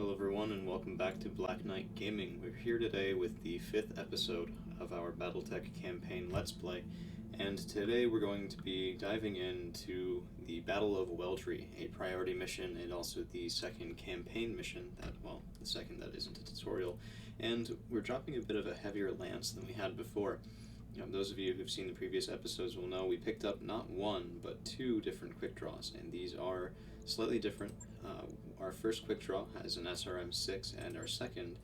Hello everyone and welcome back to Black Knight Gaming. We're here today with the 5th episode of our BattleTech campaign Let's Play, and today we're going to be diving into the Battle of Weldry, a priority mission and also the second campaign mission, the second that isn't a tutorial, and we're dropping a bit of a heavier lance than we had before. Those of you who've seen the previous episodes will know we picked up not one, but two different quick draws, and these are slightly different. Our first quick draw has an SRM-6, and our second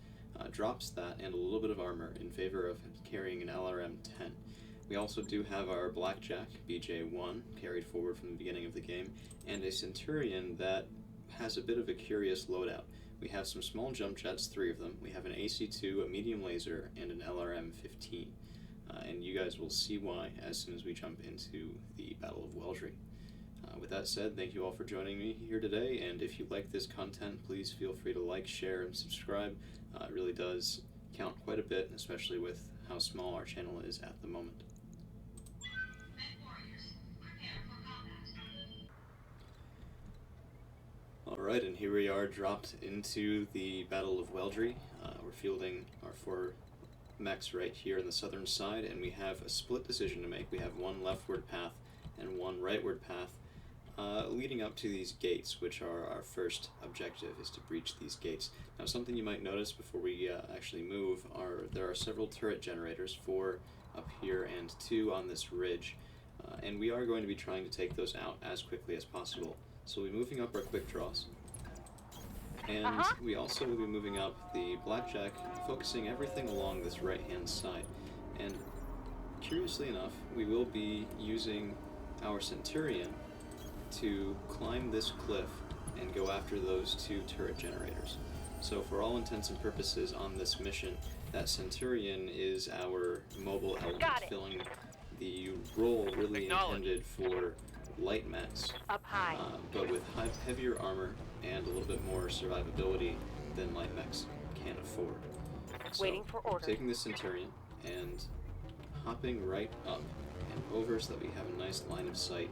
drops that and a little bit of armor in favor of carrying an LRM-10. We also do have our Blackjack, BJ-1, carried forward from the beginning of the game, and a Centurion that has a bit of a curious loadout. We have some small jump jets, 3 of them. We have an AC-2, a medium laser, and an LRM-15. And you guys will see why as soon as we jump into the Battle of Weldry. With that said, thank you all for joining me here today, and if you like this content, please feel free to like, share, and subscribe. It really does count quite a bit, especially with how small our channel is at the moment. Alright, and here we are dropped into the Battle of Weldry. We're fielding our 4 mechs right here on the southern side, and we have a split decision to make. We have one leftward path and one rightward path leading up to these gates, which are our first objective, is to breach these gates. Now, something you might notice before we actually move there are several turret generators, 4 up here and 2 on this ridge, and we are going to be trying to take those out as quickly as possible. So we'll be moving up our quick draws. And we also will be moving up the Blackjack, focusing everything along this right-hand side. And curiously enough, we will be using our Centurion to climb this cliff and go after those 2 turret generators. So for all intents and purposes on this mission, that Centurion is our mobile element, filling the role really intended for light mechs, up high, but with heavier armor and a little bit more survivability than light mechs can afford. So, waiting for orders. Taking the Centurion and hopping right up and over so that we have a nice line of sight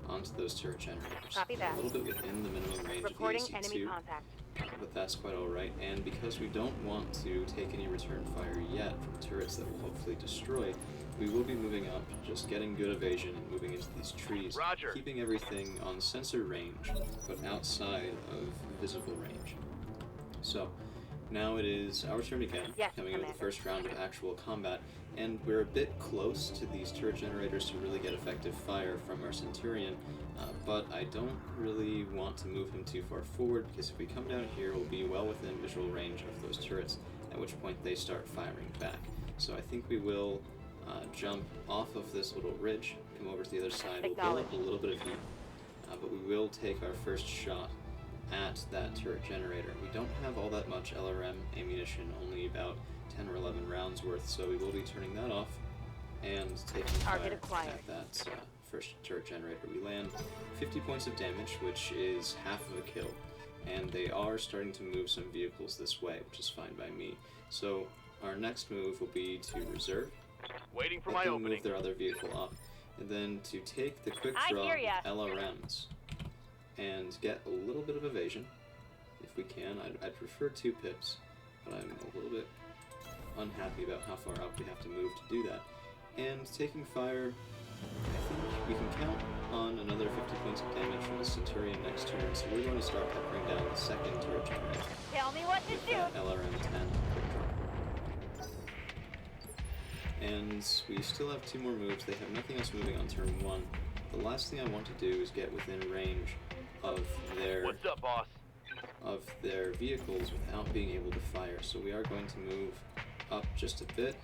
onto those turret generators. Copy that. A little bit within the minimum range Reporting of the AC-2, enemy contact. but that's quite alright, and because we don't want to take any return fire yet from turrets that will hopefully destroy, we will be moving up, just getting good evasion and moving into these trees, Roger. Keeping everything on sensor range, but outside of visible range. So, now it is our turn again, coming into the first round of actual combat, and we're a bit close to these turret generators to really get effective fire from our Centurion, but I don't really want to move him too far forward, because if we come down here, we'll be well within visual range of those turrets, at which point they start firing back. So I think we will jump off of this little ridge, come over to the other side, we'll build up a little bit of heat, but we will take our first shot at that turret generator. We don't have all that much LRM ammunition, only about 10 or 11 rounds worth, so we will be turning that off and taking fire at that first turret generator. We land 50 points of damage, which is half of a kill, and they are starting to move some vehicles this way, which is fine by me. So our next move will be to reserve, waiting for my opening, move their other vehicle up, and then to take the quick draw LRMs and get a little bit of evasion, if we can. I'd prefer 2 pips, but I'm a little bit unhappy about how far up we have to move to do that. And taking fire, I think we can count on another 50 points of damage from the Centurion next turn, so we're going to start peppering down the second turret generator. Tell me what to do! LRM-10 quick draw. And we still have 2 more moves. They have nothing else moving on turn 1. The last thing I want to do is get within range of their What's up, boss? Of their vehicles without being able to fire. So we are going to move up just a bit,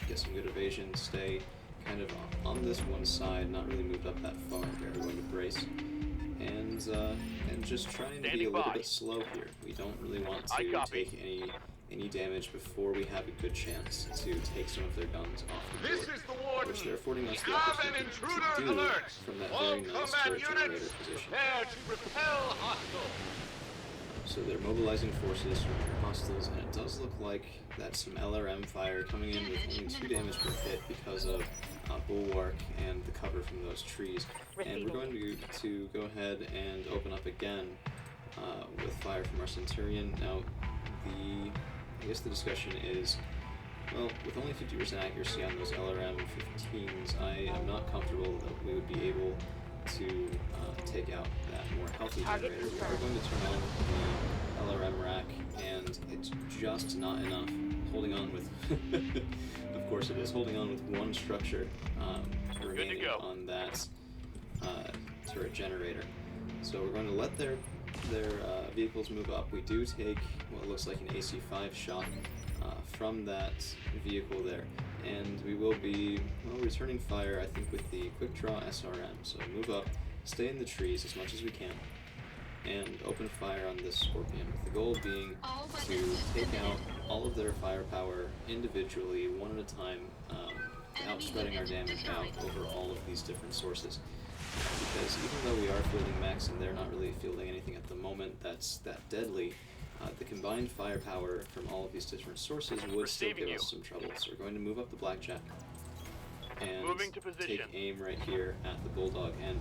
get some good evasion, stay kind of on this one side, not really moved up that far. We're going to brace and just trying to be a little bit slow here. We don't really want to take any damage before we have a good chance to take some of their guns off the board, This is the warden. which they're affording us the opportunity to do from that very nice turret generator position. Prepare to repel hostile. So they're mobilizing forces from hostiles, and it does look like that's some LRM fire coming in with only 2 damage per hit because of bulwark and the cover from those trees. And we're going to go ahead and open up again with fire from our Centurion. Now, I guess the discussion is, well, with only 50% accuracy on those LRM 15s, I am not comfortable that we would be able to take out that more healthy generator. We are going to turn on the LRM rack, and it's just not enough. Holding on with, of course it is, holding on with one structure remaining on that turret generator. So we're going to let their vehicles move up. We do take what looks like an AC-5 shot from that vehicle there, and we will be, well, returning fire, I think, with the quick draw SRM. So move up, stay in the trees as much as we can, and open fire on this Scorpion, with the goal being to take out all of their firepower individually, one at a time, without spreading our damage out over all of these different sources. Because even though we are fielding mechs and they're not really fielding anything at the moment that's that deadly, the combined firepower from all of these different sources would still give us some trouble. So we're going to move up the Blackjack and take aim right here at the Bulldog. And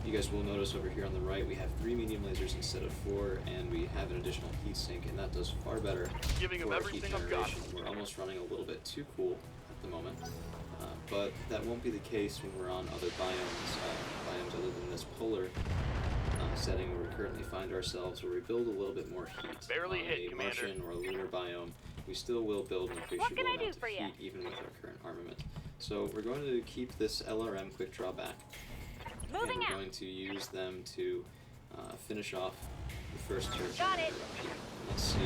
you guys will notice over here on the right we have 3 medium lasers instead of 4, and we have an additional heat sink, and that does far better for our heat generation. We're almost running a little bit too cool at the moment, but that won't be the case when we're on other biomes other than this polar setting where we currently find ourselves, where we build a little bit more heat. Barely hit, a Commander. Martian or a lunar biome, we still will build an appreciable amount of heat even with our current armament. So we're going to keep this LRM quick draw back, and we're going to use them to finish off the first turret generator up here. Let's see.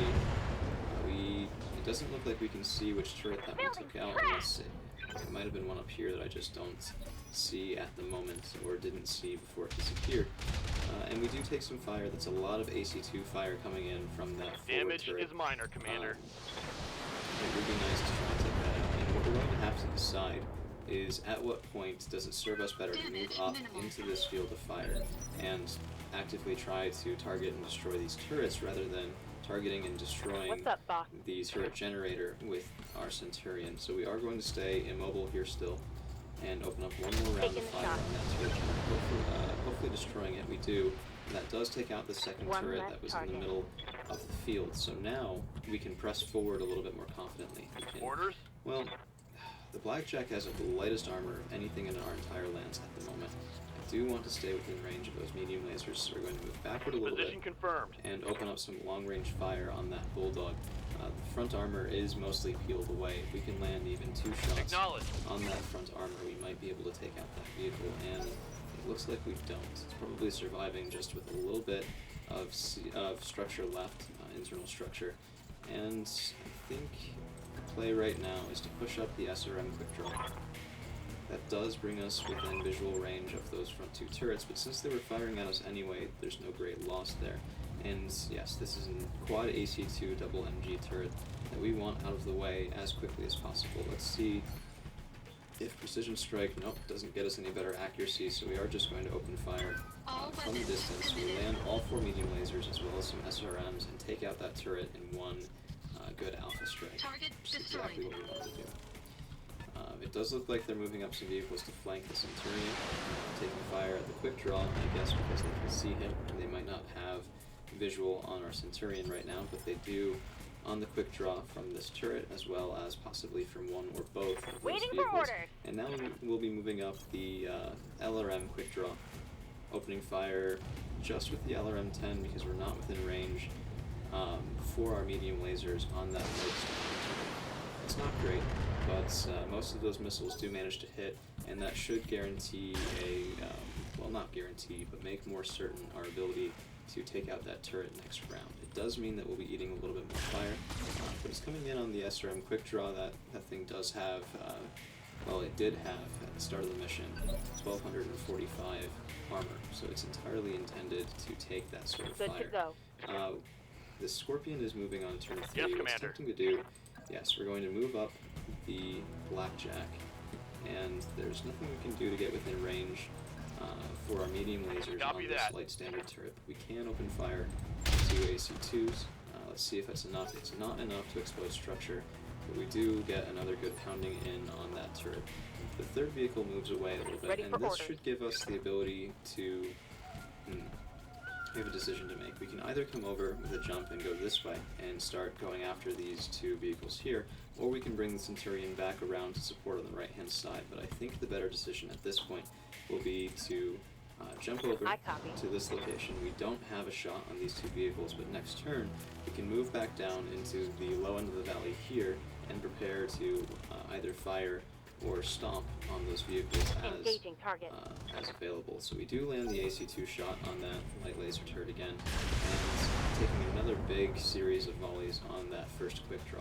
It doesn't look like we can see which turret that we took out. Let's see. It might have been one up here that I just don't see at the moment, or didn't see before it disappeared. And we do take some fire. That's a lot of AC-2 fire coming in from that forward Damage turret. is minor, Commander. It would be nice to try and take that out. And what we're going to have to decide is at what point does it serve us better to move up into this field of fire and actively try to target and destroy these turrets rather than targeting and destroying the turret generator with our Centurion. So we are going to stay immobile here still and open up one more round of fire on that turret generator, hopefully destroying it. We do. And that does take out the second turret that was in the middle of the field. So now we can press forward a little bit more confidently. Orders? Well, the Blackjack has the lightest armor of anything in our entire lands at the moment. I do want to stay within range of those medium lasers, so we're going to move backward a little bit and open up some long-range fire on that Bulldog. The front armor is mostly peeled away. If we can land even 2 shots on that front armor, we might be able to take out that vehicle, and it looks like we don't. It's probably surviving just with a little bit of structure left, internal structure, and I think the play right now is to push up the SRM quick draw. That does bring us within visual range of those front 2 turrets, but since they were firing at us anyway, there's no great loss there. And yes, this is a quad AC-2 double MG turret that we want out of the way as quickly as possible. Let's see if Precision Strike, nope, doesn't get us any better accuracy, so we are just going to open fire from the distance. We land all 4 medium lasers as well as some SRMs and take out that turret in one good alpha strike. Which is exactly what we want to do. It does look like they're moving up some vehicles to flank the Centurion, taking fire at the quick draw, I guess because they can see him. They might not have visual on our Centurion right now, but they do on the quick draw from this turret, as well as possibly from one or both of those vehicles. And now we'll be moving up the LRM quick draw, opening fire just with the LRM-10 because we're not within range for our medium lasers on that turret. It's not great, but most of those missiles do manage to hit, and that should guarantee well, not guarantee, but make more certain our ability to take out that turret next round. It does mean that we'll be eating a little bit more fire, but it's coming in on the SRM quick draw. That thing does have, well, it did have at the start of the mission 1,245 armor, so it's entirely intended to take that sort of fire. The Scorpion is moving on turn 3. Yes, What's tempting to do, yes, we're going to move up the Blackjack, and there's nothing we can do to get within range for our medium lasers on this light standard turret. We can open fire to AC-2s. Let's see if that's enough. It's not enough to explode structure, but we do get another good pounding in on that turret. The third vehicle moves away a little bit, and this should give us the ability to we have a decision to make. We can either come over with a jump and go this way and start going after these two vehicles here, or we can bring the Centurion back around to support on the right-hand side. But I think the better decision at this point will be to jump over to this location. We don't have a shot on these two vehicles, but next turn we can move back down into the low end of the valley here and prepare to either fire or stomp on those vehicles as available. So we do land the AC-2 shot on that light laser turret again, and taking another big series of volleys on that first quick draw.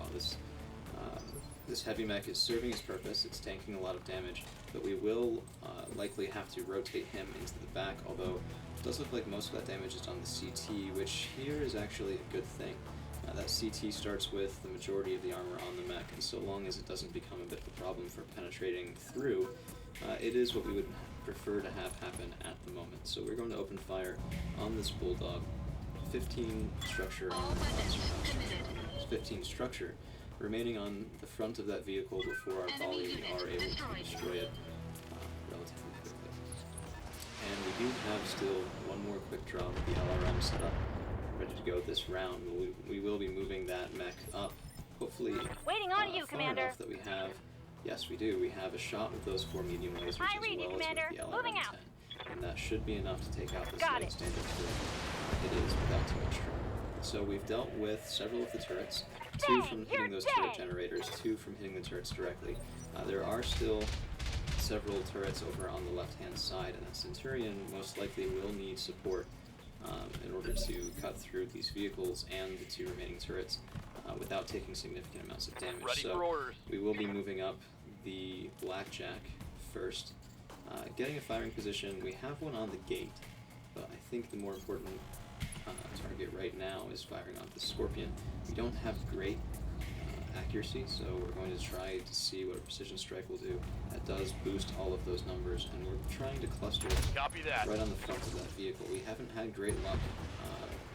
This heavy mech is serving its purpose. It's tanking a lot of damage, but we will likely have to rotate him into the back, although it does look like most of that damage is on the CT, which here is actually a good thing. That CT starts with the majority of the armor on the mech, and so long as it doesn't become a bit of a problem for penetrating through, it is what we would prefer to have happen at the moment. So we're going to open fire on this Bulldog. 15 structure on 15 structure remaining on the front of that vehicle before our volley we are able to destroy it relatively quickly. And we do have still one more quick draw with the LRM set up, ready to go this round. We will be moving that mech up, hopefully waiting on you, far Commander. enough that we have, yes we do, we have a shot with those 4 medium lasers Hi, as read you, well as Commander. with the Moving LRM-10. out. And that should be enough to take out this Got light it. standard turret. It is without too much trouble. So we've dealt with several of the turrets, 2 from hitting those turret generators, 2 from hitting the turrets directly. There are still several turrets over on the left-hand side, and the Centurion most likely will need support in order to cut through these vehicles and the 2 remaining turrets without taking significant amounts of damage. Ready so for orders. we will be moving up the Blackjack first, getting a firing position. We have one on the gate, but I think the more important target right now is firing on the Scorpion. We don't have great accuracy, so we're going to try to see what a precision strike will do. That does boost all of those numbers, and we're trying to cluster Copy that. right on the front of that vehicle. We haven't had great luck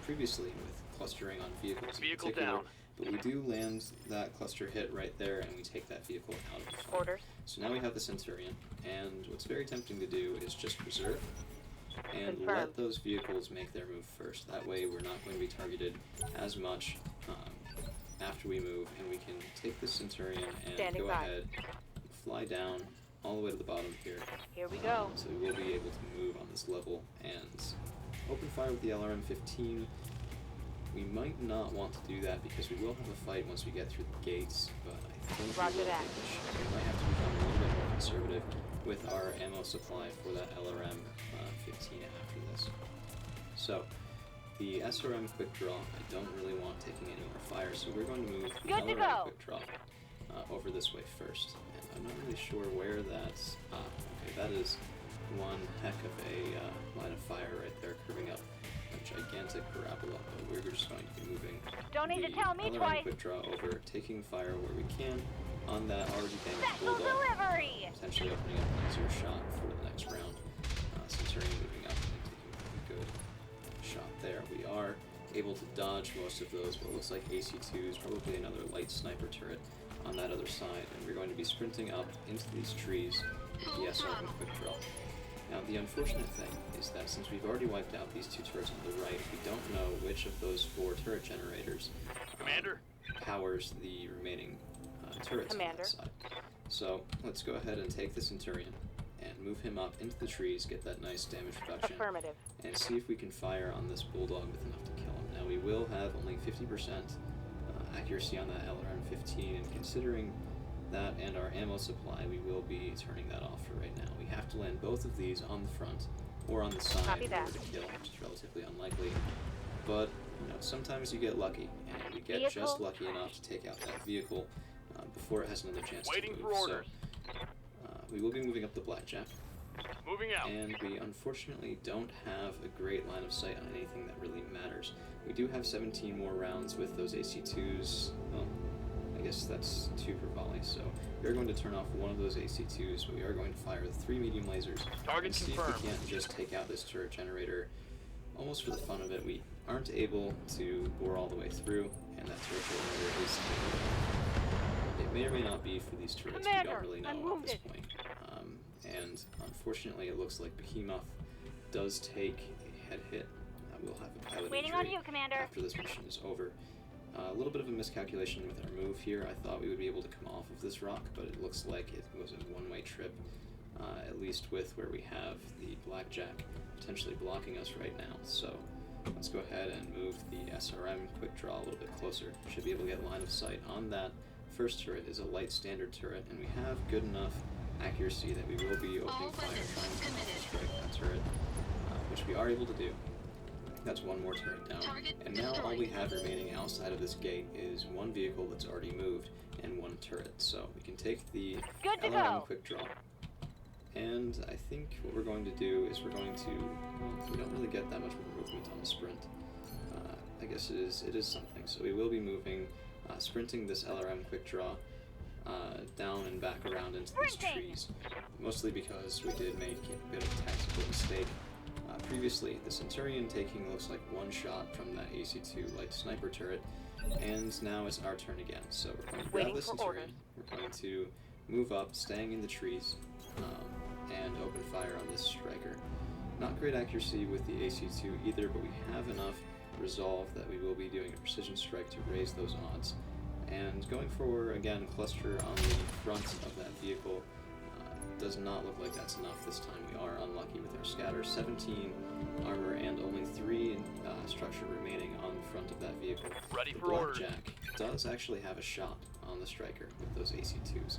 previously with clustering on vehicles in Vehicle particular, down. but we do land that cluster hit right there, and we take that vehicle out of the fight. Orders. So now we have the Centurion, and what's very tempting to do is just preserve and Confirmed. let those vehicles make their move first. That way we're not going to be targeted as much after we move, and we can take the Centurion and Standing go by. ahead, fly down all the way to the bottom here. Here we go. So we will be able to move on this level and open fire with the LRM-15. We might not want to do that because we will have a fight once we get through the gates, but I think Roger we will that. take the shot. We might have to become a little bit more conservative with our ammo supply for that LRM-15 after this. So, the SRM quick draw, I don't really want taking any more fire, so we're going to move the Good to LRM go. quick draw over this way first. And I'm not really sure where that's... okay, that is one heck of a line of fire right there, curving up a gigantic parabola, but we're just going to be moving Don't need to the tell me LRM twice. quick draw over, taking fire where we can on that already damaged Special Bulldog, delivery. potentially opening up an easier shot for the next round. Centurion moving up and taking a good shot there. We are able to dodge most of those, what looks like AC-2s, probably another light sniper turret on that other side, and we're going to be sprinting up into these trees with the SRM quick draw. Now, the unfortunate thing is that since we've already wiped out these 2 turrets on the right, we don't know which of those 4 turret generators Commander. powers the remaining turrets on Commander. that side. So let's go ahead and take the Centurion and move him up into the trees, get that nice damage reduction, Affirmative. and see if we can fire on this Bulldog with enough to kill him. Now, we will have only 50% accuracy on that LRM-15, and considering that and our ammo supply, we will be turning that off for right now. We have to land both of these on the front or on the side Copy in order that. to kill, which is relatively unlikely. But, you know, sometimes you get lucky, and we get Vehicle. just lucky enough to take out that vehicle before it has another chance Waiting to for move. orders. So, we will be moving up the Blackjack, Moving out. and we unfortunately don't have a great line of sight on anything that really matters. We do have 17 more rounds with those AC-2s. Well, I guess that's 2 per volley, so we are going to turn off one of those AC-2s, but we are going to fire the 3 medium lasers Target and see confirmed. if we can't just take out this turret generator almost for the fun of it. We aren't able to bore all the way through, and that turret generator is... It may or may not be for these turrets, we Commander, don't really know I'm at this wounded. point. And unfortunately, it looks like Behemoth does take a head hit we'll have a pilot Waiting injury on you, Commander. after this mission is over. A little bit of a miscalculation with our move here. I thought we would be able to come off of this rock, but it looks like it was a one-way trip, at least with where we have the blackjack potentially blocking us right now. So let's go ahead and move the SRM quick draw a little bit closer. Should be able to get line of sight on that. First turret is a light standard turret, and we have good enough accuracy that we will be opening fire trying to strike that turret, which we are able to do. That's one more turret down. And now all we have remaining outside of this gate is one vehicle that's already moved and one turret. So we can take the LRM quick draw. And I think what we're going to do is we're going to, well, we don't really get that much more movement on the sprint. I guess it is something. So we will be moving, sprinting this LRM quick draw down and back around into these trees. Mostly because we did make a bit of a tactical mistake. Previously, the Centurion taking looks like one shot from that AC-2 light sniper turret, and now it's our turn again. So we're going to grab the Centurion, we're going to move up, staying in the trees, and open fire on this striker. Not great accuracy with the AC-2 either, but we have enough resolve that we will be doing a precision strike to raise those odds. And going for, again, cluster on the front of that vehicle. Does not look like that's enough this time. We are unlucky with our scatter. 17 armor and only 3 structure remaining on the front of that vehicle. Ready the for orders. Blackjack does actually have a shot on the striker with those AC-2s.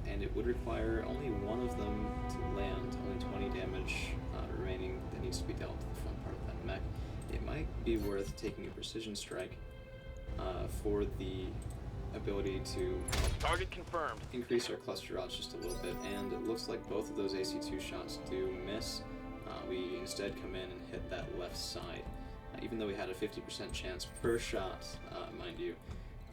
And it would require only one of them to land, only 20 damage remaining that needs to be dealt to the front part of that mech. It might be worth taking a precision strike for the ability to Target confirmed. increase our cluster odds just a little bit, and it looks like both of those AC-2 shots do miss. We instead come in and hit that left side, even though we had a 50% chance per shot, mind you,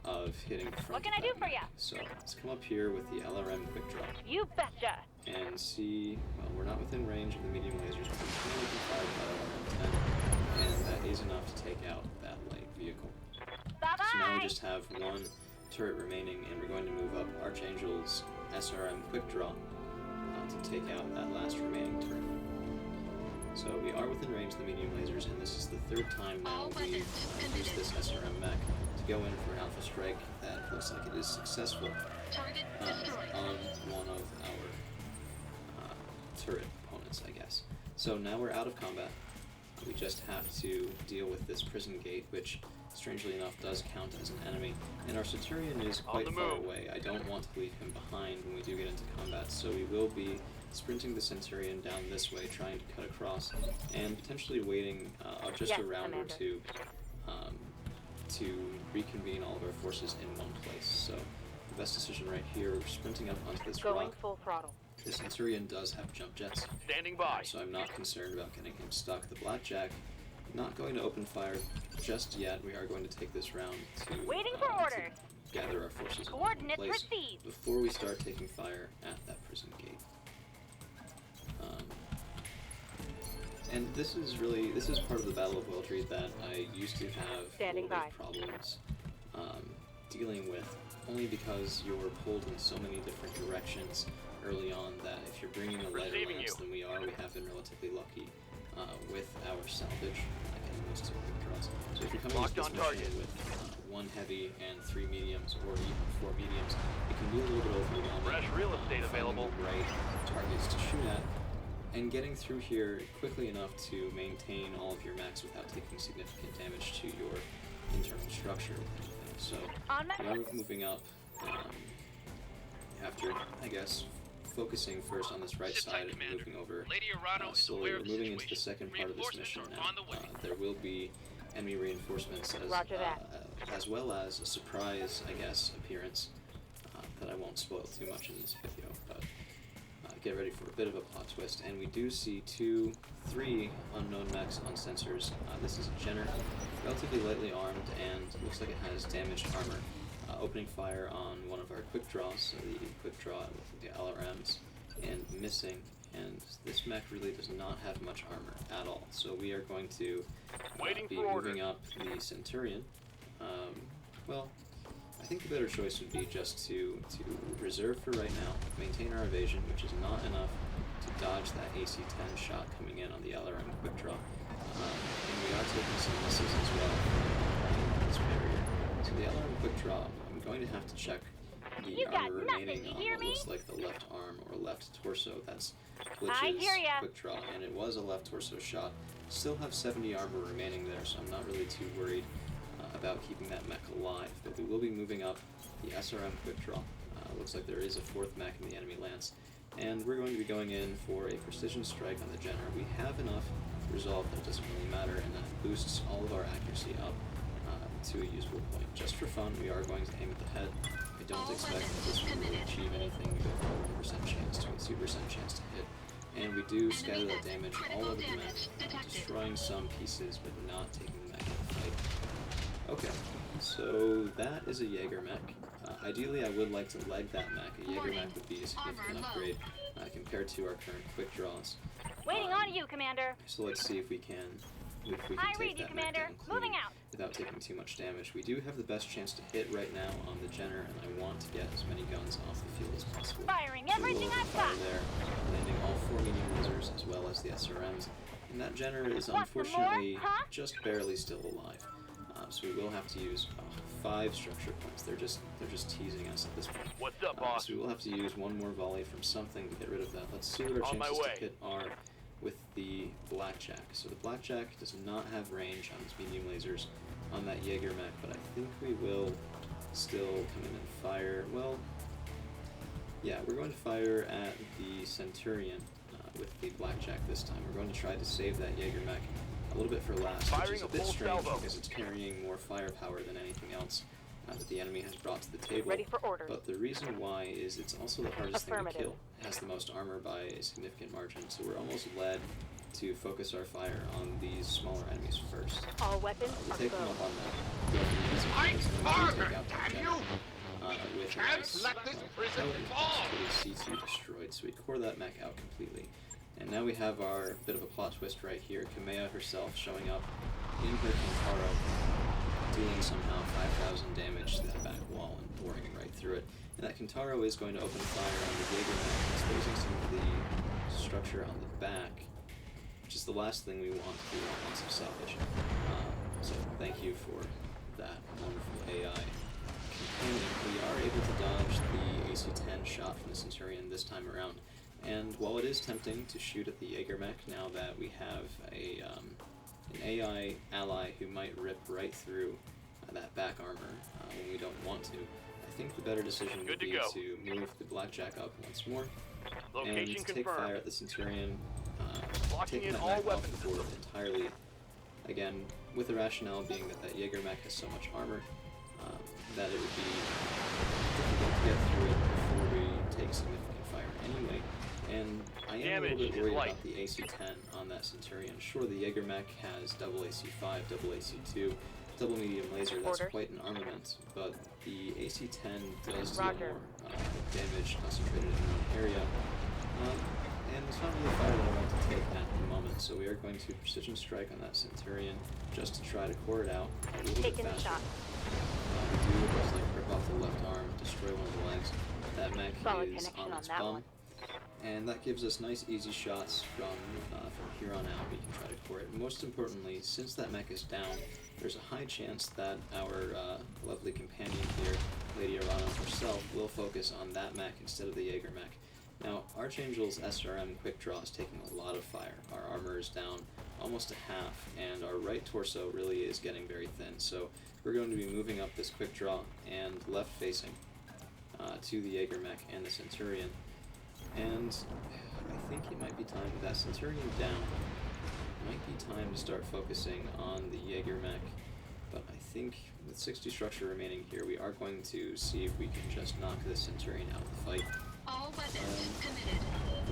of hitting the front. What can I do for ya? So let's come up here with the LRM quick draw You betcha. and see. Well, we're not within range of the medium lasers, but we can fire by LRM 10, and that is enough to take out that light vehicle. Bye-bye. So now we just have one turret remaining, and we're going to move up Archangel's SRM quick draw to take out that last remaining turret. So we are within range of the medium lasers, and this is the third time now we've used this SRM mech to go in for an alpha strike that looks like it is successful on one of our turret opponents, I guess. So now we're out of combat. We just have to deal with this prison gate, which strangely enough does count as an enemy, and our Centurion is quite far away. I don't want to leave him behind when we do get into combat, so we will be sprinting the Centurion down this way, trying to cut across, and potentially waiting just a round or two to reconvene all of our forces in one place. So the best decision right here, we're sprinting up onto this rock. Full throttle. The Centurion does have jump jets, Standing by. so I'm not concerned about getting him stuck. The Blackjack, not going to open fire just yet. We are going to take this round to Waiting for orders. to gather our forces in one Coordinates place received. before we start taking fire at that prison gate. And this is part of the Battle of Weldry that I used to have Standing a little bit by. of problems dealing with, only because you're pulled in so many different directions early on that if you're bringing a lighter Receiving lance you. than we are, we have been relatively lucky with our salvage getting those 2 quick draws. So if you're coming Locked into this on mission target. with 1 heavy and 3 mediums, or even 4 mediums, it can be a little bit overwhelming. Fresh real estate finding available. the right targets to shoot at, and getting through here quickly enough to maintain all of your mechs without taking significant damage to your internal structure with anything. So On my we are moving up after, I guess, focusing first on this right Sit tight, side and Commander. moving over Lady Arano is slowly. aware We're of the moving into the situation. second part of this mission Reinforcements now. are on the way. There will be enemy reinforcements Roger that. as well as a surprise, I guess, appearance that I won't spoil too much in this video, but get ready for a bit of a plot twist. And we do see 3 unknown mechs on sensors. This is a Jenner, relatively lightly armed, and looks like it has damaged armor. Opening fire on one of our quick draws, so the quick draw with the LRMs, and missing. And this mech really does not have much armor at all. So we are going to be moving up the Centurion. Well, I think the better choice would be just to reserve for right now, maintain our evasion, which is not enough to dodge that AC-10 shot coming in on the LRM quick draw. And and we are taking some misses as well from this barrier. So the LRM quick draw, I'm going to have to check the You got armor nothing, remaining you on hear what me? looks like the left arm or left torso. That's I Glitch's hear ya. quick draw, and it was a left torso shot. Still have 70 armor remaining there, so I'm not really too worried about keeping that mech alive. But we will be moving up the SRM quick draw. Looks like there is a fourth mech in the enemy lance. And we're going to be going in for a precision strike on the Jenner. We have enough resolve that it doesn't really matter, and that boosts all of our accuracy up to a usable point. Just for fun, we are going to aim at the head. I don't expect that this will really achieve anything. We go from a 1% chance to a 2% chance to hit. And we do scatter that damage all over the mech, destroying some pieces, but not taking the mech in the fight. Okay, so that is a Jaeger mech. Ideally, I would like to leg that mech. A Jaeger mech would be a significant upgrade compared to our current quick draws. Waiting on you, Commander. So let's see if we can I take read you, that mech Commander. down clean Moving out. without taking too much damage. We do have the best chance to hit right now on the Jenner, and I want to get as many guns off the field as possible. Firing So everything we'll I've fire got. there, landing all 4 medium lasers as well as the SRMs. And that Jenner is Want some more, unfortunately huh? just barely still alive. So we will have to use 5 structure points. They're just teasing us at this point. What's up, boss? So we will have to use one more volley from something to get rid of that. Let's see what our On my chances to way. hit are with the Blackjack. So the Blackjack does not have range on its medium lasers on that Jaeger mech, but I think we will still come in and fire. Well, yeah, we're going to fire at the Centurion with the Blackjack this time. We're going to try to save that Jaeger mech a little bit for last, which Firing is a a bit full strange salvo. because it's carrying more firepower than anything else that the enemy has brought to the table. Ready for orders. But the reason why is it's also the hardest thing to Affirmative. kill. It has the most armor by a significant margin, so we're almost led to focus our fire on these smaller enemies first. All weapons We'll are take them go. up on that. Go for these guys, and then we'll take out that Jenner, with a nice let this prison pellet fall! with C2 destroyed, so we core that mech out completely. And now we have our bit of a plot twist right here. Kamea herself showing up in her Kintaro, dealing somehow 5,000 damage to that back wall and boring right through it. And that Kintaro is going to open fire on the Jaeger mech, exposing some of the structure on the back, which is the last thing we want to do on offensive salvage. So thank you for that wonderful AI companion. We are able to dodge the AC-10 shot from the Centurion this time around. And while it is tempting to shoot at the Jaeger mech now that we have an AI ally who might rip right through that back armor when we don't want to, I think the better decision would Good to be go. to move the Blackjack up once more Location and take confirmed. fire at the Centurion, Locking taking in that all mech off weapons the board systems. entirely. Again, with the rationale being that that Jaeger mech has so much armor that it would be difficult to get through it before we take significant fire anyway. And I am a little Damage bit is worried light. about the AC-10 on that Centurion. Sure, the Jaeger mech has double AC-5, double AC-2, double medium laser. That's Orders. quite an armament, but the AC-10 does deal Roger. more damage concentrated in one area. And it's not really fire that I want to take at the moment, so we are going to precision strike on that Centurion just to try to core it out a little Taking bit the faster. shot. We do just like rip off the left arm, destroy one of the legs. That mech Solid is connection on on its that bum. one. And that gives us nice easy shots from here on out. We can try to core it. Most importantly, since that mech is down, there's a high chance that our lovely companion here, Lady Arano herself, will focus on that mech instead of the Jaeger mech. Now, Archangel's SRM quick draw is taking a lot of fire. Our armor is down almost a half, and our right torso really is getting very thin. So we're going to be moving up this quick draw and left facing to the Jaeger mech and the Centurion. And I think it might be time with that Centurion down. It might be time to start focusing on the Jaeger mech. But I think with 60 structure remaining here, we are going to see if we can just knock this Centurion out of the fight. All weapons committed.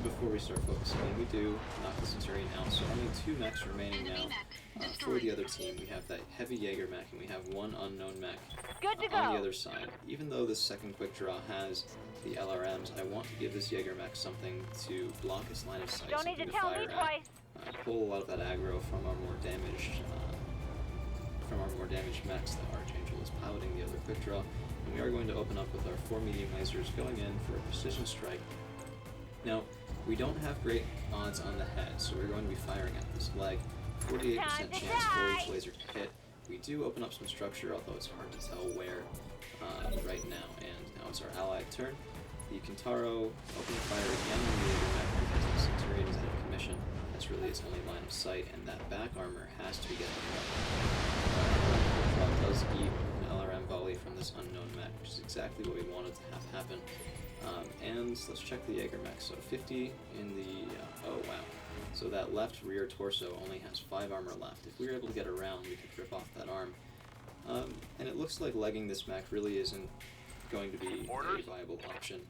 Before we start focusing, and we do knock the Centurion out, so only 2 mechs remaining Enemy now. mech For the destroyed. other team, we have that heavy Jaeger mech, and we have 1 unknown mech Good to on go. the other side. Even though this second quick draw has the LRMs, I want to give this Jaeger mech something to block its line of sight, Don't need something to tell fire me at. twice. Pull a lot of that aggro from our more damaged mechs that Archangel is piloting the other quick draw. And we are going to open up with our 4 medium lasers going in for a precision strike. Now, we don't have great odds on the head, so we're going to be firing at this leg. 48% Time to chance for each die. laser to hit. We do open up some structure, although it's hard to tell where right now. And now it's our allied turn. The Kintaro opening fire again on the laser mech because the Centurion is out of commission. That's really its only line of sight, and that back armor has to be getting cut. Does eat an LRM volley from this unknown mech, which is exactly what we wanted to have happen. And let's check the Jaeger mech. So 50 in the... oh wow. So that left rear torso only has 5 armor left. If we were able to get around, we could rip off that arm. And it looks like legging this mech really isn't going to be a viable option.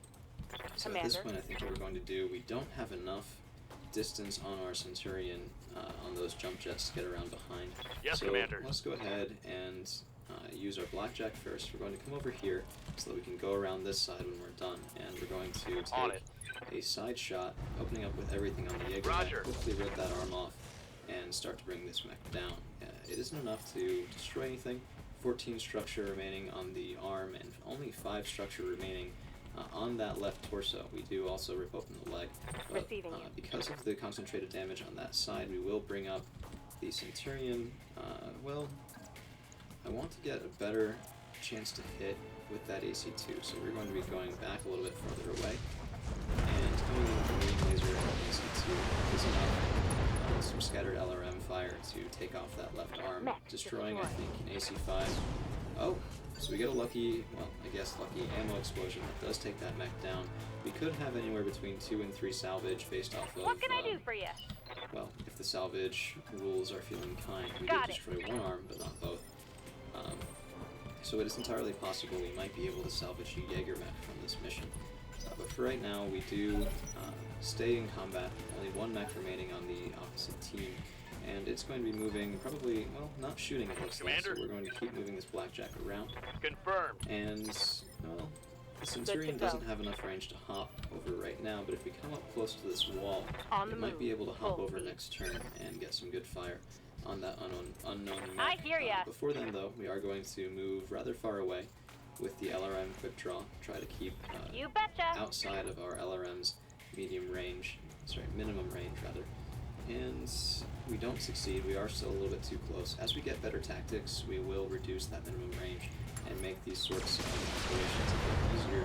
So at this point, I think what we're going to do, we don't have enough distance on our Centurion on those jump jets to get around behind. Yes, so Commander. Let's go ahead and use our blackjack first. We're going to come over here so that we can go around this side when we're done, and we're going to take a side shot, opening up with everything on the Jaeger mech, quickly rip that arm off, and start to bring this mech down. It isn't enough to destroy anything. 14 structure remaining on the arm, and only 5 structure remaining on that left torso. We do also rip open the leg, but because of the concentrated damage on that side, we will bring up the Centurion. Well, I want to get a better chance to hit with that AC2, so we're going to be going back a little bit further away, and coming in with the green laser and AC2 is enough. Some scattered LRM fire to take off that left arm, destroying, I think, an AC5. Oh, so we get a lucky, well, I guess lucky ammo explosion that does take that mech down. We could have anywhere between 2 and 3 salvage based off of... What can I do for you? Well, if the salvage rules are feeling kind, we Got did it. destroy one arm, but not both. So it is entirely possible we might be able to salvage a Jaeger mech from this mission. But for right now, we do stay in combat. Only one mech remaining on the opposite team, and it's going to be moving probably, well, not shooting it looks like, so we're going to keep moving this blackjack around. Confirmed. And, well, the Centurion doesn't have enough range to hop over right now, but if we come up close to this wall, we might be able to hop over next turn and get some good fire on that unknown mech. I hear ya. Before then, though, we are going to move rather far away with the LRM quick draw, try to keep You betcha. outside of our LRM's minimum range rather. And we don't succeed, we are still a little bit too close. As we get better tactics, we will reduce that minimum range and make these sorts of operations a bit easier.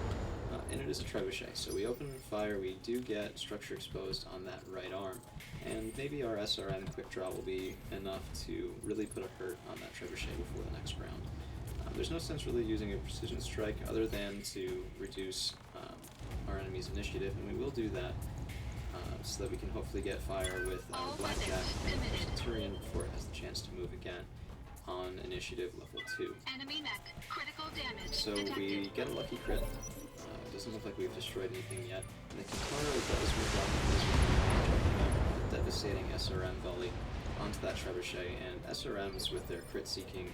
And it is a trebuchet, so we open fire, we do get structure exposed on that right arm, and maybe our SRM quick draw will be enough to really put a hurt on that trebuchet before the next round. There's no sense really using a precision strike other than to reduce our enemy's initiative, and we will do that so that we can hopefully get fire with our blackjack and Centurion before it has the chance to move again on initiative level 2. Enemy mech. Critical damage So detected. we get a lucky crit. It doesn't look like we've destroyed anything yet. And the Kintaro does move up with a devastating SRM volley onto that trebuchet, and SRMs with their crit-seeking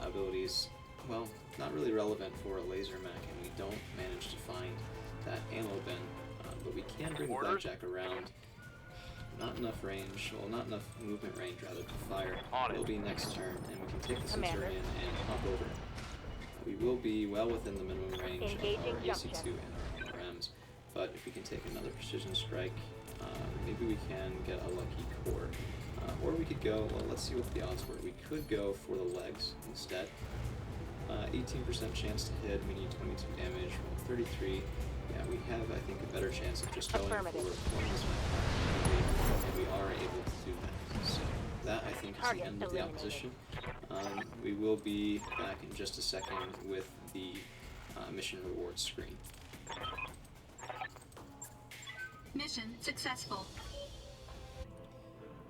abilities, well, not really relevant for a laser mech, and we don't manage to find that ammo bin, but we can bring the blackjack around. Not enough range, well, not enough movement range rather to fire. Will be next turn, and we can take the Centurion and hop over. We will be well within the minimum range of our AC2 and our RMs, but if we can take another precision strike, maybe we can get a lucky core. Or we could go, well, let's see what the odds were. We could go for the legs instead. 18% chance to hit, we need 22 damage, roll 33. Yeah, we have, I think, a better chance of just going for this mech, and we are able to do that. So that, I think, is the end of the opposition. We will be back in just a second with the mission rewards screen. Mission successful.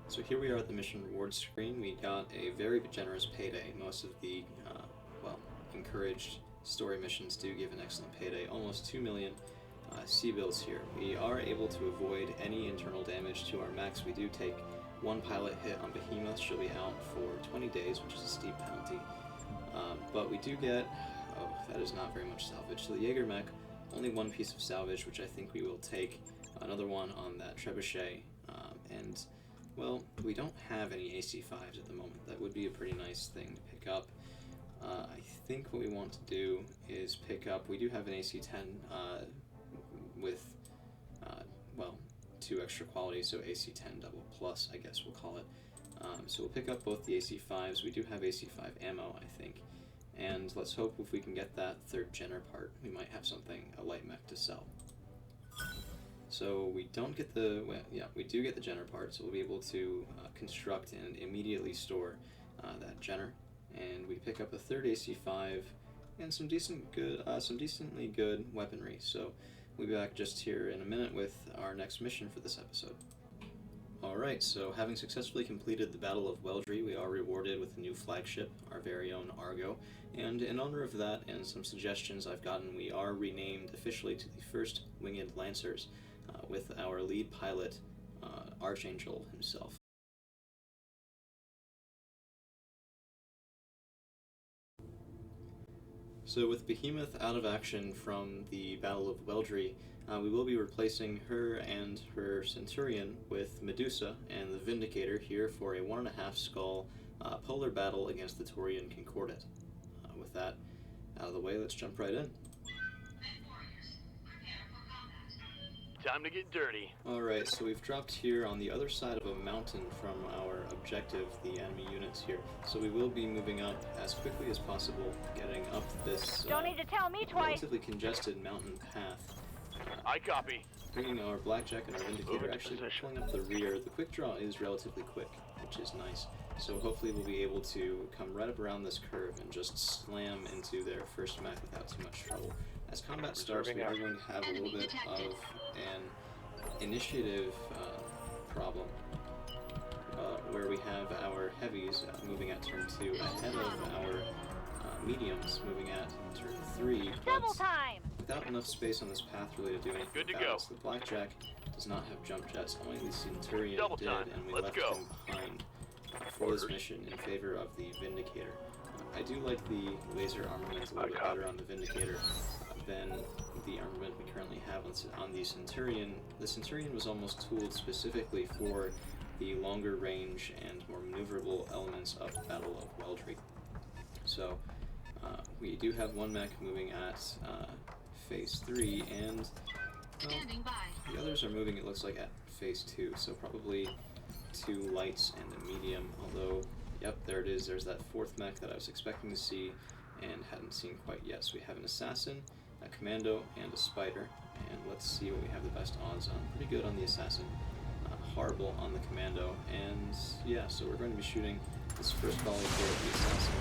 So here we are at the mission rewards screen. We got a very generous payday. Most of the, encouraged story missions do give an excellent payday. Almost 2 million C-bills here. We are able to avoid any internal damage to our mechs. We do take 1 pilot hit on Behemoth. She'll be out for 20 days, which is a steep penalty. But we do get, that is not very much salvage. So the Jaeger mech, only 1 piece of salvage, which I think we will take. Another one on that trebuchet, and, well, we don't have any AC5s at the moment. That would be a pretty nice thing to pick up. I think what we want to do is pick up, we do have an AC10 with, 2 extra qualities, so AC10 double plus, I guess we'll call it. So we'll pick up both the AC-5s. We do have AC-5 ammo, I think. And let's hope if we can get that third Jenner part, we might have something, a light mech, to sell. So we don't get the, well, yeah, we do get the Jenner part, so we'll be able to construct and immediately store that Jenner. And we pick up a third AC-5 and some decently good weaponry. So we'll be back just here in a minute with our next mission for this episode. Alright, so having successfully completed the Battle of Weldry, we are rewarded with a new flagship, our very own Argo, and in honor of that and some suggestions I've gotten, we are renamed officially to the first Winged Lancers, with our lead pilot, Archangel himself. So with Behemoth out of action from the Battle of Weldry, we will be replacing her and her Centurion with Medusa and the Vindicator here for a 1.5 skull polar battle against the Taurian Concordat. With that out of the way, let's jump right in. Time to get dirty. Alright, so we've dropped here on the other side of a mountain from our objective, the enemy units here. So we will be moving up as quickly as possible, getting up this Don't need to tell me twice. relatively congested mountain path. I copy. Bringing our Blackjack and our Vindicator, actually pulling up the rear. The quick draw is relatively quick, which is nice. So hopefully we'll be able to come right up around this curve and just slam into their first mech without too much trouble. As combat starts, we are going to have a little bit of an initiative problem, where we have our heavies moving at turn 2 ahead of our mediums moving at turn 3, Double but time. without enough space on this path really to do anything Good to about go. it. So the Blackjack does not have jump jets, only the Centurion Double did, time. and we Let's left go. him behind for this mission in favor of the Vindicator. I do like the laser armament a little bit better on the Vindicator than the armament we currently have on the Centurion. The Centurion was almost tooled specifically for the longer range and more maneuverable elements of the Battle of Weldry. So we do have one mech moving at phase 3, and well, Standing by. the others are moving, it looks like, at phase 2, so probably 2 lights and a medium, although, yep, there it is, there's that fourth mech that I was expecting to see and hadn't seen quite yet. So we have an assassin, a commando, and a spider, and let's see what we have the best odds on. Pretty good on the assassin, horrible on the commando, and yeah, so we're going to be shooting this first volley here at the assassin.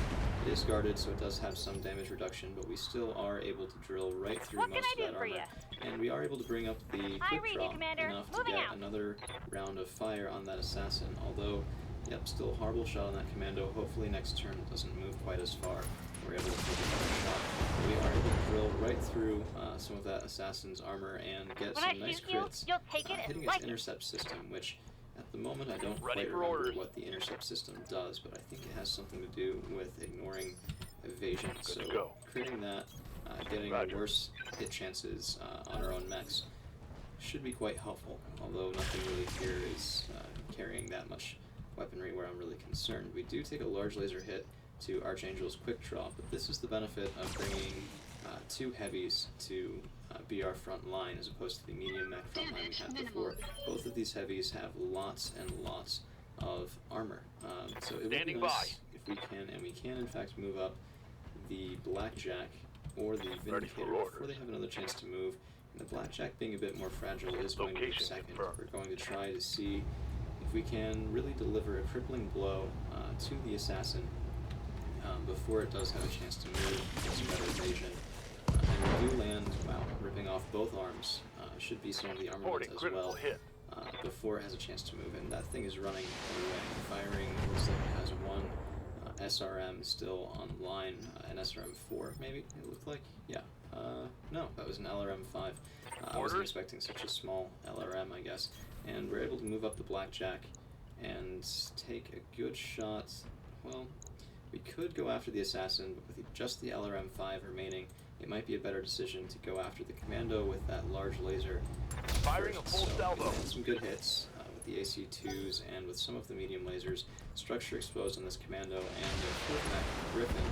It is guarded, so it does have some damage reduction, but we still are able to drill right through What most can I of do that for armor. ya? And we are able to bring up the I quick read you, draw Commander. enough to Moving get out. another round of fire on that assassin, although, yep, still a horrible shot on that commando. Hopefully next turn it doesn't move quite as far. We're able to take another shot. We are able to drill right through some of that assassin's armor and get When I some nice shoot you, crits, you'll take it and hitting like its it. intercept system, which at the moment I don't Ready quite for remember orders. what the intercept system does, but I think it has something to do with ignoring evasion. Good So to go. creating that, getting Roger. worse hit chances on our own mechs should be quite helpful, although nothing really here is carrying that much weaponry where I'm really concerned. We do take a large laser hit to Archangel's quick draw, but this is the benefit of bringing 2 heavies to be our front line as opposed to the medium mech front line we had before. Both of these heavies have lots and lots of armor, so it would be Standing nice if we can, and we can in fact move up the Blackjack or the Vindicator before they have another chance to move. And the Blackjack, being a bit more fragile, is going to be Location second. confirmed. We're going to try to see if we can really deliver a crippling blow to the assassin before it does have a chance to move. It's better evasion. And we do land, wow, ripping off both arms. Should be some of the armament Reporting as critical well. hit. Before it has a chance to move, and that thing is running away. Firing, looks like it has one SRM still online, an SRM-4 maybe, it looked like? Yeah. No, that was an LRM-5. I wasn't Orders? expecting such a small LRM, I guess. And we're able to move up the Blackjack and take a good shot. Well, we could go after the assassin, but with just the LRM-5 remaining, it might be a better decision to go after the commando with that large laser Firing first. a full So salvo. we had some good hits with the AC-2s and with some of the medium lasers. Structure exposed on this commando, and the fourth mech, Griffin,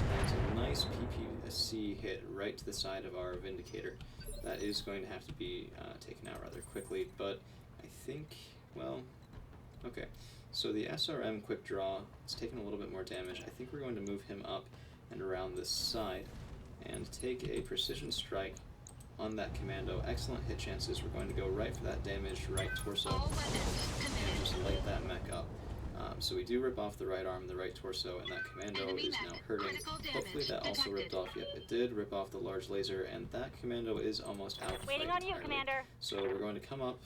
lands a nice PPC hit right to the side of our Vindicator. That is going to have to be taken out rather quickly, but I think, well, okay. So the SRM quick draw is taking a little bit more damage. I think we're going to move him up and around this side and take a precision strike on that commando. Excellent hit chances. We're going to go right for that damaged right torso All weapons and committed. just light that mech up. So we do rip off the right arm, the right torso, and that commando Enemy is mech. now hurting. Critical damage Hopefully that also ripped detected. off. Yep, it did rip off the large laser, and that commando is almost out of the Waiting fight on you, entirely. Commander. So we're going to come up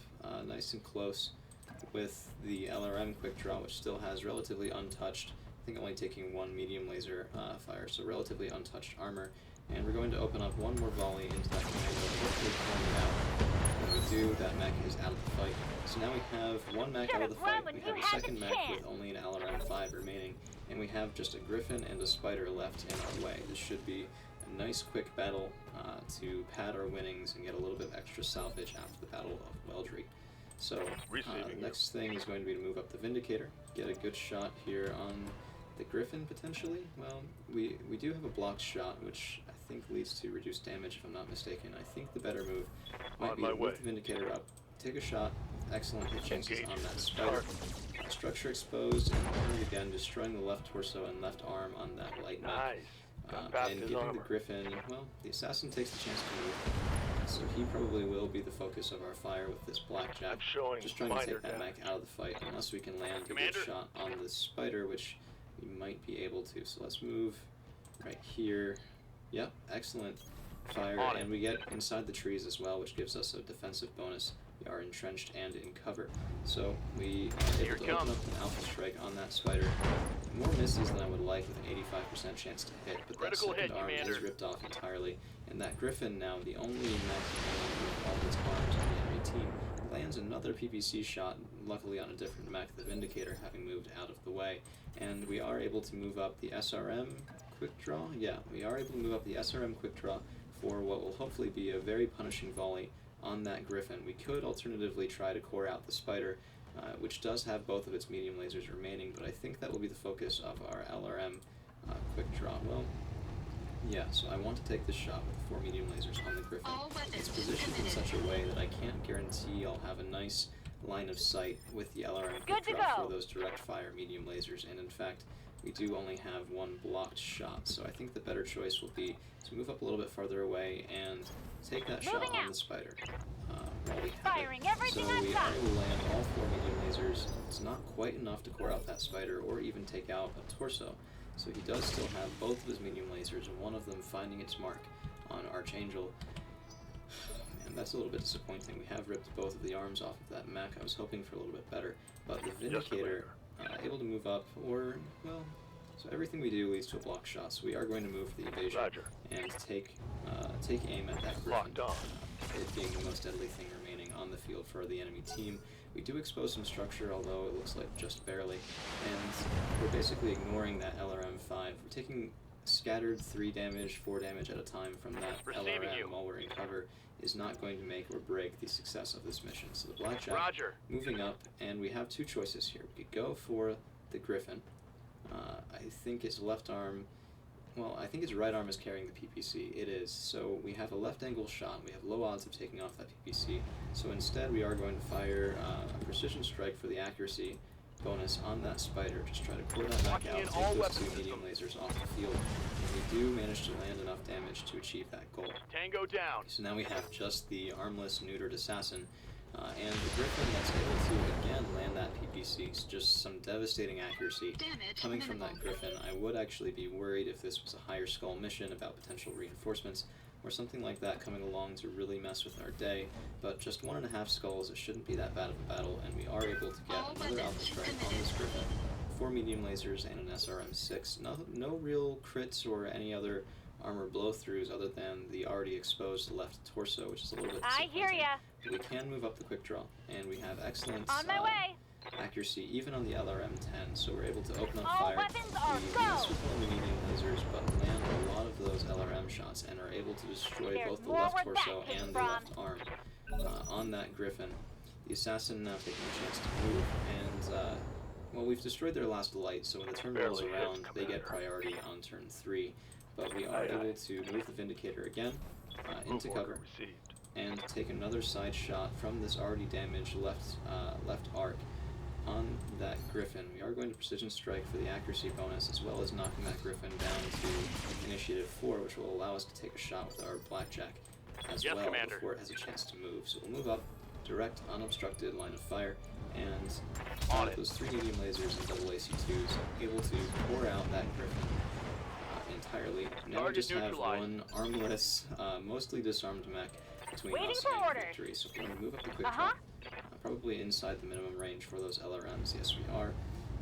nice and close with the LRM quick draw, which still has relatively untouched, I think only taking one medium laser fire, so relatively untouched armor. And we're going to open up one more volley into that commando, hopefully pulling it out. When we do, that mech is out of the fight. So now we have one mech out of the fight, we have a second mech with only an LRM 5 remaining, and we have just a Griffin and a Spider left in our way. This should be a nice quick battle to pad our winnings and get a little bit of extra salvage after the Battle of Weldry. So the next thing is going to be to move up the Vindicator, get a good shot here on the Griffin potentially. Well, we do have a blocked shot, which I think leads to reduced damage if I'm not mistaken. I think the better move might be to move the Vindicator up, take a shot, excellent hit chances on that Spider. Structure exposed and turn again, destroying the left torso and left arm on that light mech. And giving the Griffin, well, the assassin takes the chance to move, so he probably will be the focus of our fire with this blackjack. Just trying to take that mech out of the fight, unless we can land a good shot on the Spider, which we might be able to. So let's move right here. Yep, excellent fire, and we get inside the trees as well, which gives us a defensive bonus. We are entrenched and in cover, so we are able to open up an alpha strike on that Spider. More misses than I would like, with an 85% chance to hit, but that second arm is ripped off entirely, and that Griffin, now the only mech with all its arms on the enemy team, lands another PPC shot, luckily on a different mech, the Vindicator having moved out of the way, and we are able to move up the SRM quick draw. Yeah, we are able to move up the SRM quick draw for what will hopefully be a very punishing volley on that Griffin. We could alternatively try to core out the Spider, which does have both of its medium lasers remaining, but I think that will be the focus of our LRM quick draw. Well, yeah, so I want to take this shot with 4 medium lasers on the Griffin. It's positioned in such a way that I can't guarantee I'll have a nice line of sight with the LRM quick draw for those direct fire medium lasers, and in fact, we do only have one blocked shot, so I think the better choice will be to move up a little bit farther away and take that shot on the Spider while we have it. So we are able to land all 4 medium lasers. It's not quite enough to core out that Spider or even take out a torso, so he does still have both of his medium lasers, and one of them finding its mark on Archangel. And that's a little bit disappointing. We have ripped both of the arms off of that mech. I was hoping for a little bit better, but the Vindicator able to move up, or, well, so everything we do leads to a block shot, so we are going to move for the evasion and take aim at that Griffin, it being the most deadly thing remaining on the field for the enemy team. We do expose some structure, although it looks like just barely, and we're basically ignoring that LRM 5. We're taking scattered 3 damage, 4 damage at a time from that LRM while we're in cover is not going to make or break the success of this mission. So the Blackjack moving up, and we have 2 choices here. We could go for the Griffin. I think its left arm, well, I think its right arm is carrying the PPC. It is. So we have a left angle shot. We have low odds of taking off that PPC. So instead we are going to fire a precision strike for the accuracy bonus on that Spider. Just try to core that back out, take those 2 medium lasers off the field. And we do manage to land enough damage to achieve that goal. Tango down. So now we have just the armless, neutered assassin, and the Griffin that's able to again land that PPC. So just some devastating accuracy coming from that Griffin. I would actually be worried if this was a higher skull mission about potential reinforcements or something like that coming along to really mess with our day, but just 1.5 skulls, it shouldn't be that bad of a battle, and we are able to get another alpha strike on this Griffin, 4 medium lasers and an SRM-6. No real crits or any other armor blow-throughs other than the already exposed left torso, which is a little bit disappointing. I hear ya. We can move up the quick draw, and we have excellent On my way. accuracy even on the LRM-10, so we're able to open up All fire. weapons are We go. mess with one of the medium lasers, but land a lot of those LRM shots and are able to destroy There's both the more left where torso that came and the from. left arm on that Griffin. The assassin now taking a chance to move, and well, we've destroyed their last light, so when the turn rolls around, they get priority on turn 3. But we are able to move the Vindicator again into cover and take another side shot from this already damaged left arc. on that Griffin. We are going to Precision Strike for the accuracy bonus, as well as knocking that Griffin down to Initiative 4, which will allow us to take a shot with our Blackjack as Yes, well Commander. before it has a chance to move. So we'll move up, direct, unobstructed line of fire, and On it. those 3 medium lasers and double AC2s able to pour out that Griffin entirely. Now we Target just have neutralized. one armless, mostly disarmed mech between Waiting us for and orders. Victory. So we're going to move up the quick Uh-huh. draw. Probably inside the minimum range for those LRMs. Yes, we are.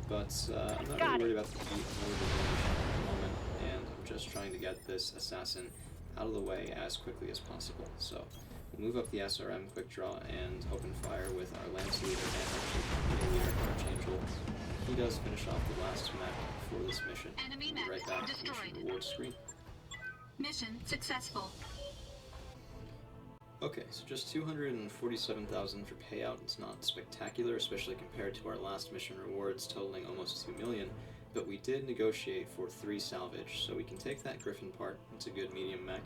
But I'm not Got really it. worried about the heat or the range at the moment, and I'm just trying to get this assassin out of the way as quickly as possible. So we'll move up the SRM quick draw and open fire with our Lance Leader and our Archangel. He does finish off the last mech for this mission. Enemy We'll be right mech back to the destroyed. mission reward screen. Mission successful. Okay, so just 247,000 for payout. It's not spectacular, especially compared to our last mission rewards totaling almost 2 million, but we did negotiate for 3 salvage, so we can take that Griffin part. It's a good medium mech,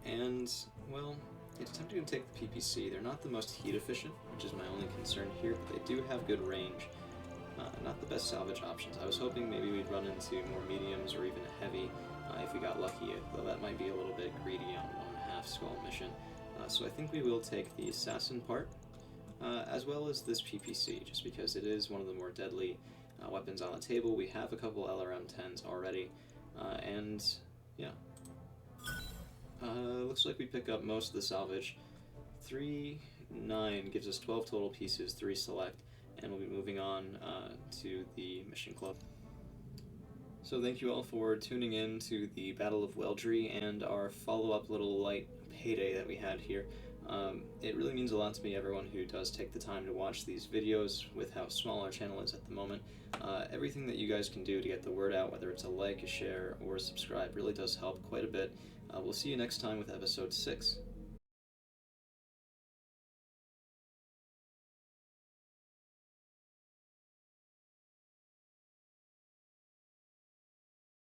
and, well, it's tempting to take the PPC. They're not the most heat efficient, which is my only concern here, but they do have good range. Not the best salvage options. I was hoping maybe we'd run into more mediums or even a heavy if we got lucky, though that might be a little bit greedy on 1.5 skull mission. So I think we will take the assassin part, as well as this PPC, just because it is one of the more deadly weapons on the table. We have a couple LRM-10s already, and yeah. Looks like we pick up most of the salvage. 3-9 gives us 12 total pieces, 3 select, and we'll be moving on to the mission club. So thank you all for tuning in to the Battle of Weldry and our follow-up little light payday that we had here. It really means a lot to me, everyone who does take the time to watch these videos with how small our channel is at the moment. Everything that you guys can do to get the word out, whether it's a like, a share, or a subscribe, really does help quite a bit. We'll see you next time with episode 6.